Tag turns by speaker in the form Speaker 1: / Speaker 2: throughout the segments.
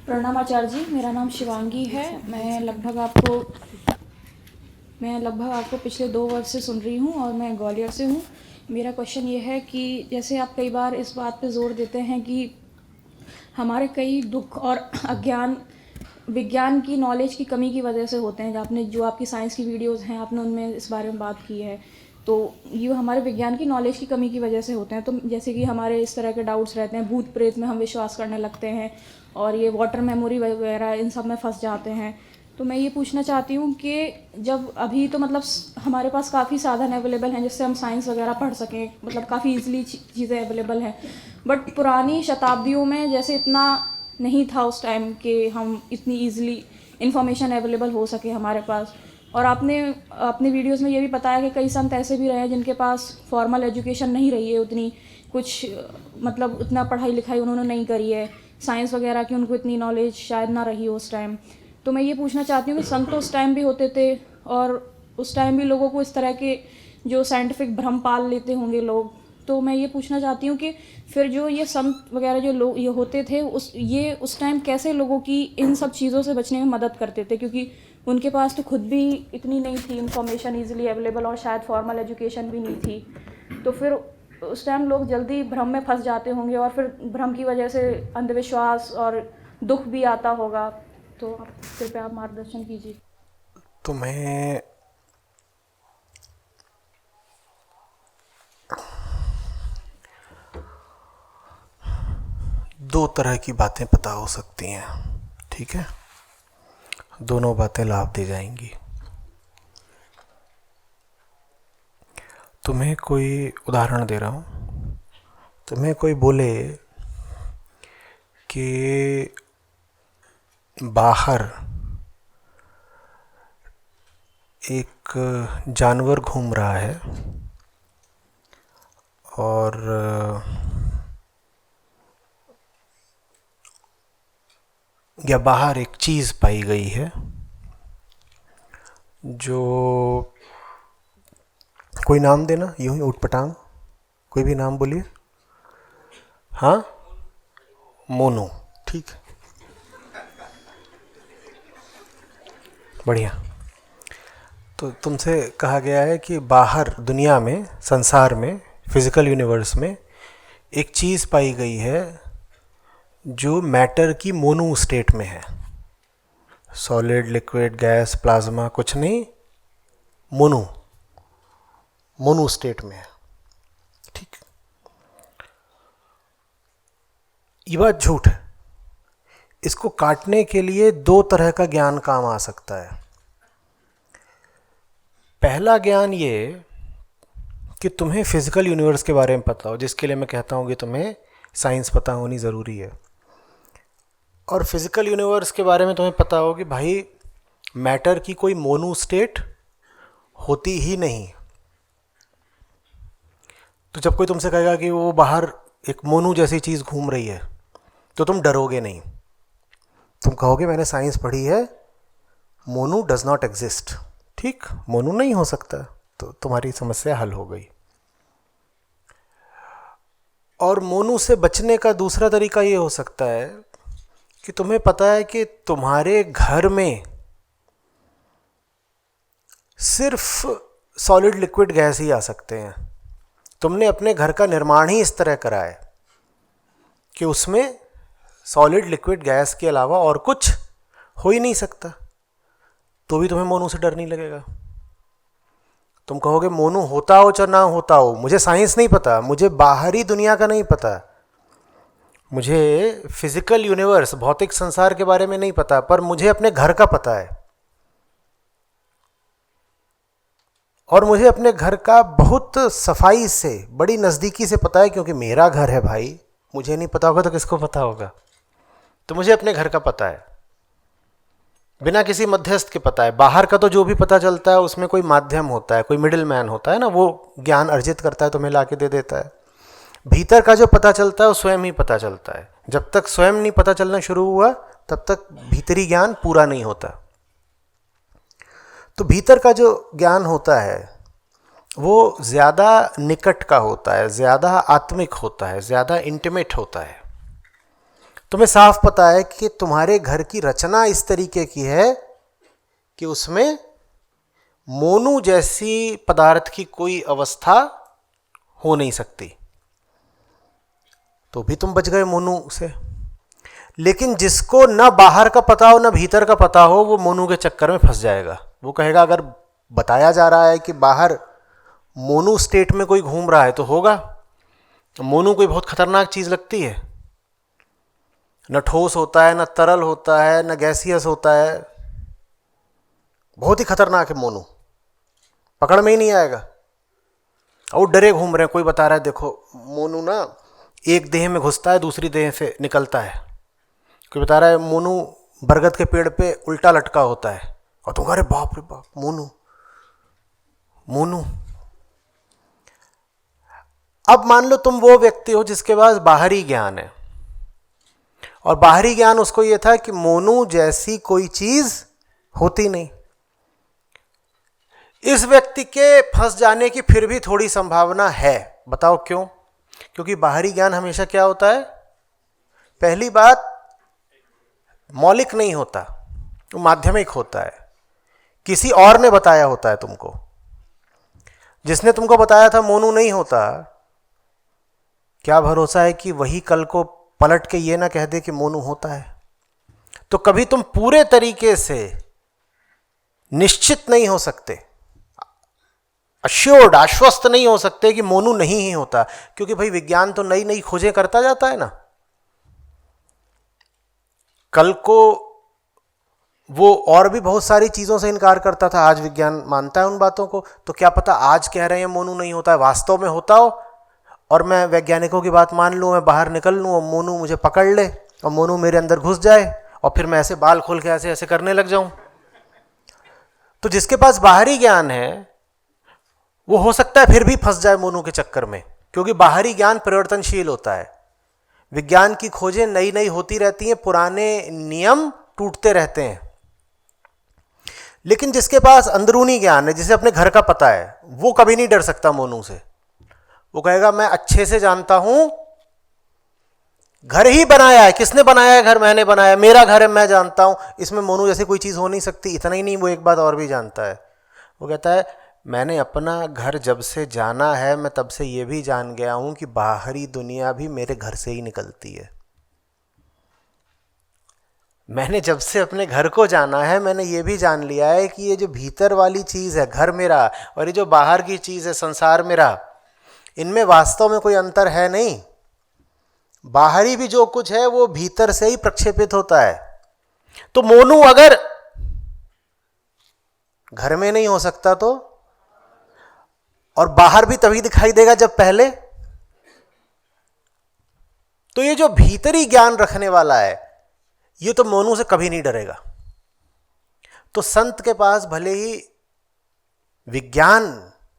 Speaker 1: प्रणाम आचार्य जी, मेरा नाम शिवांगी है। मैं लगभग आपको पिछले 2 वर्ष से सुन रही हूँ और मैं ग्वालियर से हूँ। मेरा क्वेश्चन ये है कि जैसे आप कई बार इस बात पे ज़ोर देते हैं कि हमारे कई दुख और अज्ञान विज्ञान की नॉलेज की कमी की वजह से होते हैं। जो आपकी साइंस की वीडियोज़ हैं, आपने उनमें इस बारे में बात की है। तो ये हमारे विज्ञान की नॉलेज की कमी की वजह से होते हैं। तो जैसे कि हमारे इस तरह के डाउट्स रहते हैं, भूत प्रेत में हम विश्वास करने लगते हैं और ये वाटर मेमोरी वगैरह इन सब में फंस जाते हैं। तो मैं ये पूछना चाहती हूँ कि जब अभी तो मतलब हमारे पास काफ़ी साधन अवेलेबल हैं जिससे हम साइंस वगैरह पढ़ सकें, मतलब काफ़ी ईजिली चीज़ें अवेलेबल हैं। बट पुरानी शताब्दियों में जैसे इतना नहीं था उस टाइम कि हम इतनी ईजिली इन्फॉर्मेशन अवेलेबल हो सके हमारे पास। और आपने अपने वीडियोस में ये भी बताया कि कई संत ऐसे भी रहे हैं जिनके पास फॉर्मल एजुकेशन नहीं रही है उतनी, कुछ मतलब उतना पढ़ाई लिखाई उन्होंने नहीं करी है, साइंस वगैरह की उनको इतनी नॉलेज शायद ना रही हो उस टाइम। तो मैं ये पूछना चाहती हूँ कि संत तो उस टाइम भी होते थे और उस टाइम भी लोगों को इस तरह के जो साइंटिफिक भ्रम पाल लेते होंगे लोग। तो मैं ये पूछना चाहती हूँ कि फिर जो ये संत वगैरह जो लोग ये होते थे उस टाइम कैसे लोगों की इन सब चीज़ों से बचने में मदद करते थे, क्योंकि उनके पास तो खुद भी इतनी नहीं थी इंफॉर्मेशन ईजिली अवेलेबल और शायद फॉर्मल एजुकेशन भी नहीं थी। तो फिर उस टाइम लोग जल्दी भ्रम में फंस जाते होंगे और फिर भ्रम की वजह से अंधविश्वास और दुख भी आता होगा। तो आप कृपया आप मार्गदर्शन कीजिए।
Speaker 2: तुम्हें दो तरह की बातें पता हो सकती हैं, ठीक है। दोनों बातें लाभ दे जाएंगी। तुम्हें कोई उदाहरण दे रहा हूँ। तुम्हें कोई बोले कि बाहर एक जानवर घूम रहा है और या बाहर एक चीज़ पाई गई है जो, कोई नाम देना, यूं ही उठपटांग कोई भी नाम बोलिए। हाँ, मोनू, ठीक, बढ़िया। तो तुमसे कहा गया है कि बाहर दुनिया में, संसार में, फिजिकल यूनिवर्स में एक चीज़ पाई गई है जो मैटर की मोनो स्टेट में है। सॉलिड, लिक्विड, गैस, प्लाज्मा कुछ नहीं, मोनो मोनो स्टेट में है, ठीक। ये बात झूठ है। इसको काटने के लिए दो तरह का ज्ञान काम आ सकता है। पहला ज्ञान ये कि तुम्हें फिजिकल यूनिवर्स के बारे में पता हो, जिसके लिए मैं कहता हूँ कि तुम्हें साइंस पता होनी ज़रूरी है। और फिजिकल यूनिवर्स के बारे में तुम्हें पता हो कि भाई मैटर की कोई मोनो स्टेट होती ही नहीं। तो जब कोई तुमसे कहेगा कि वो बाहर एक मोनू जैसी चीज़ घूम रही है तो तुम डरोगे नहीं। तुम कहोगे मैंने साइंस पढ़ी है, मोनू डज नॉट एग्जिस्ट, ठीक, मोनू नहीं हो सकता। तो तुम्हारी समस्या हल हो गई। और मोनू से बचने का दूसरा तरीका ये हो सकता है कि तुम्हें पता है कि तुम्हारे घर में सिर्फ सॉलिड, लिक्विड, गैस ही आ सकते हैं। तुमने अपने घर का निर्माण ही इस तरह करा है कि उसमें सॉलिड, लिक्विड, गैस के अलावा और कुछ हो ही नहीं सकता। तो भी तुम्हें मोनू से डर नहीं लगेगा। तुम कहोगे मोनू होता हो चाहे ना होता हो, मुझे साइंस नहीं पता, मुझे बाहरी दुनिया का नहीं पता, मुझे फिजिकल यूनिवर्स, भौतिक संसार के बारे में नहीं पता, पर मुझे अपने घर का पता है। और मुझे अपने घर का बहुत सफाई से, बड़ी नज़दीकी से पता है, क्योंकि मेरा घर है भाई। मुझे नहीं पता होगा तो किसको पता होगा। तो मुझे अपने घर का पता है, बिना किसी मध्यस्थ के पता है। बाहर का तो जो भी पता चलता है उसमें कोई माध्यम होता है, कोई मिडिल मैन होता है ना, वो ज्ञान अर्जित करता है, तुम्हें ला के दे देता है। भीतर का जो पता चलता है वो स्वयं ही पता चलता है। जब तक स्वयं नहीं पता चलना शुरू हुआ तब तक भीतरी ज्ञान पूरा नहीं होता। तो भीतर का जो ज्ञान होता है वो ज़्यादा निकट का होता है, ज़्यादा आत्मिक होता है, ज़्यादा इंटीमेट होता है। तुम्हें साफ पता है कि तुम्हारे घर की रचना इस तरीके की है कि उसमें मोनू जैसी पदार्थ की कोई अवस्था हो नहीं सकती, तो भी तुम बच गए मोनू से। लेकिन जिसको न बाहर का पता हो न भीतर का पता हो, वो मोनू के चक्कर में फंस जाएगा। वो कहेगा अगर बताया जा रहा है कि बाहर मोनू स्टेट में कोई घूम रहा है तो होगा। मोनू कोई बहुत खतरनाक चीज लगती है, न ठोस होता है, न तरल होता है, न गैसियस होता है, बहुत ही खतरनाक है मोनू, पकड़ में ही नहीं आएगा। और डरे घूम रहे हैं, कोई बता रहा है देखो मोनू ना एक देह में घुसता है दूसरी देह से निकलता है, कोई बता रहा है मोनू बरगद के पेड़ पे उल्टा लटका होता है, और तुम अरे बाप रे बाप मोनू मोनू। अब मान लो तुम वो व्यक्ति हो जिसके पास बाहरी ज्ञान है, और बाहरी ज्ञान उसको ये था कि मोनू जैसी कोई चीज होती नहीं। इस व्यक्ति के फंस जाने की फिर भी थोड़ी संभावना है। बताओ क्यों? क्योंकि बाहरी ज्ञान हमेशा क्या होता है? पहली बात, मौलिक नहीं होता, वो माध्यमिक होता है, किसी और ने बताया होता है तुमको। जिसने तुमको बताया था मोनू नहीं होता, क्या भरोसा है कि वही कल को पलट के ये ना कह दे कि मोनू होता है। तो कभी तुम पूरे तरीके से निश्चित नहीं हो सकते, अश्योर्ड आश्वस्त नहीं हो सकते कि मोनू नहीं ही होता, क्योंकि भाई विज्ञान तो नई नई खोजें करता जाता है ना। कल को वो और भी बहुत सारी चीजों से इनकार करता था, आज विज्ञान मानता है उन बातों को। तो क्या पता आज कह रहे हैं मोनू नहीं होता है, वास्तव में होता हो, और मैं वैज्ञानिकों की बात मान लूं, मैं बाहर निकल लूं और मोनू मुझे पकड़ ले और मोनू मेरे अंदर घुस जाए और फिर मैं ऐसे बाल खोल के ऐसे ऐसे करने लग जाऊं। तो जिसके पास बाहरी ज्ञान है वो हो सकता है फिर भी फंस जाए मोनू के चक्कर में, क्योंकि बाहरी ज्ञान परिवर्तनशील होता है। विज्ञान की खोजें नई नई होती रहती हैं, पुराने नियम टूटते रहते हैं। लेकिन जिसके पास अंदरूनी ज्ञान है, जिसे अपने घर का पता है, वो कभी नहीं डर सकता मोनू से। वो कहेगा मैं अच्छे से जानता हूं, घर ही बनाया है, किसने बनाया है घर? मैंने बनाया, मेरा घर है, मैं जानता हूं, इसमें मोनू जैसे कोई चीज हो नहीं सकती। इतना ही नहीं, वो एक बात और भी जानता है। वो कहता है मैंने अपना घर जब से जाना है, मैं तब से ये भी जान गया हूं कि बाहरी दुनिया भी मेरे घर से ही निकलती है। मैंने जब से अपने घर को जाना है, मैंने ये भी जान लिया है कि ये जो भीतर वाली चीज है घर मेरा, और ये जो बाहर की चीज है संसार मेरा, इनमें वास्तव में कोई अंतर है नहीं। बाहरी भी जो कुछ है वो भीतर से ही प्रक्षेपित होता है। तो मोनू अगर घर में नहीं हो सकता तो, और बाहर भी तभी दिखाई देगा जब पहले, तो ये जो भीतरी ज्ञान रखने वाला है ये तो मोनू से कभी नहीं डरेगा। तो संत के पास भले ही विज्ञान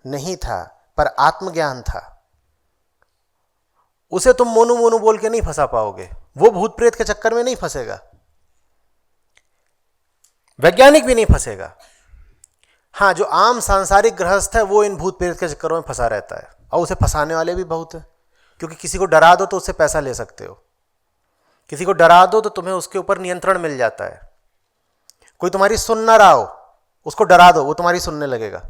Speaker 2: नहीं था पर आत्मज्ञान था, उसे तुम मोनू मोनू बोल के नहीं फंसा पाओगे। वो भूत प्रेत के चक्कर में नहीं फंसेगा, वैज्ञानिक भी नहीं फंसेगा। हाँ, जो आम सांसारिक गृहस्थ है वो इन भूत प्रेत के चक्करों में फंसा रहता है, और उसे फंसाने वाले भी बहुत है। क्योंकि किसी को डरा दो तो उससे पैसा ले सकते हो, किसी को डरा दो तो तुम्हें उसके ऊपर नियंत्रण मिल जाता है। कोई तुम्हारी सुन ना रहा हो, उसको डरा दो, वो तुम्हारी सुनने लगेगा।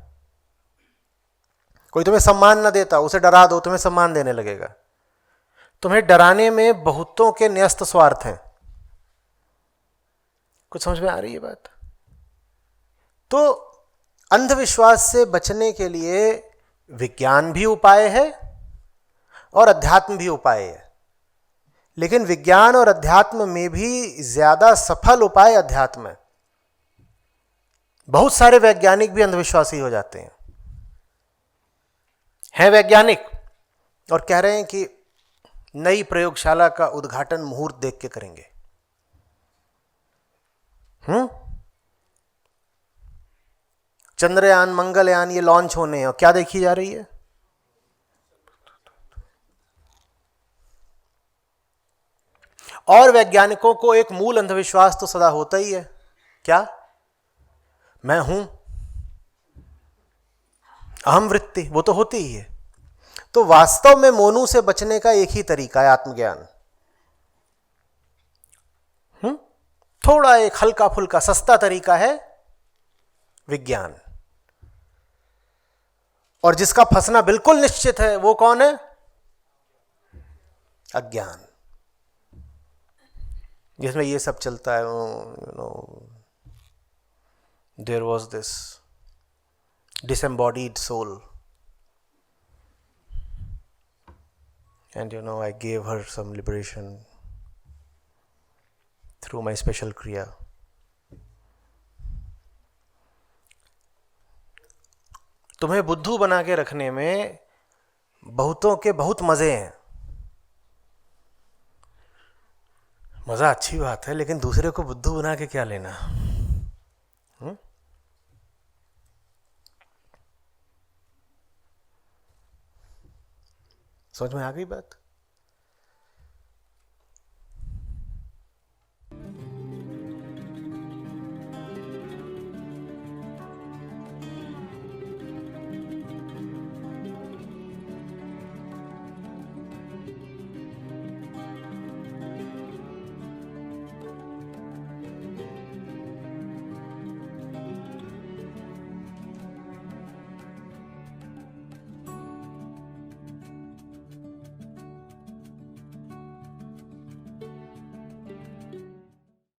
Speaker 2: कोई तुम्हें सम्मान ना देता, उसे डरा दो, तुम्हें सम्मान देने लगेगा। तुम्हें डराने में बहुतों के न्यस्त स्वार्थ हैं। कुछ समझ में आ रही है बात? तो अंधविश्वास से बचने के लिए विज्ञान भी उपाय है और अध्यात्म भी उपाय है। लेकिन विज्ञान और अध्यात्म में भी ज्यादा सफल उपाय अध्यात्म है। बहुत सारे वैज्ञानिक भी अंधविश्वासी हो जाते हैं वैज्ञानिक, और कह रहे हैं कि नई प्रयोगशाला का उद्घाटन मुहूर्त देख के करेंगे। चंद्रयान, मंगलयान ये लॉन्च होने हैं, और क्या देखी जा रही है? और वैज्ञानिकों को एक मूल अंधविश्वास तो सदा होता ही है, क्या? मैं हूं, अहम वृत्ति, वो तो होती ही है। तो वास्तव में मोनू से बचने का एक ही तरीका है, आत्मज्ञान। थोड़ा एक हल्का फुल्का सस्ता तरीका है विज्ञान। और जिसका फंसना बिल्कुल निश्चित है वो कौन है? अज्ञान, जिसमें ये सब चलता है। There was this disembodied soul, and I gave her some liberation through my special kriya. तुम्हें बुद्धू बना के रखने में बहुतों के बहुत मजे हैं। मजा अच्छी बात है, लेकिन दूसरे को बुद्धू बना के क्या लेना? समझ में आ गई बात?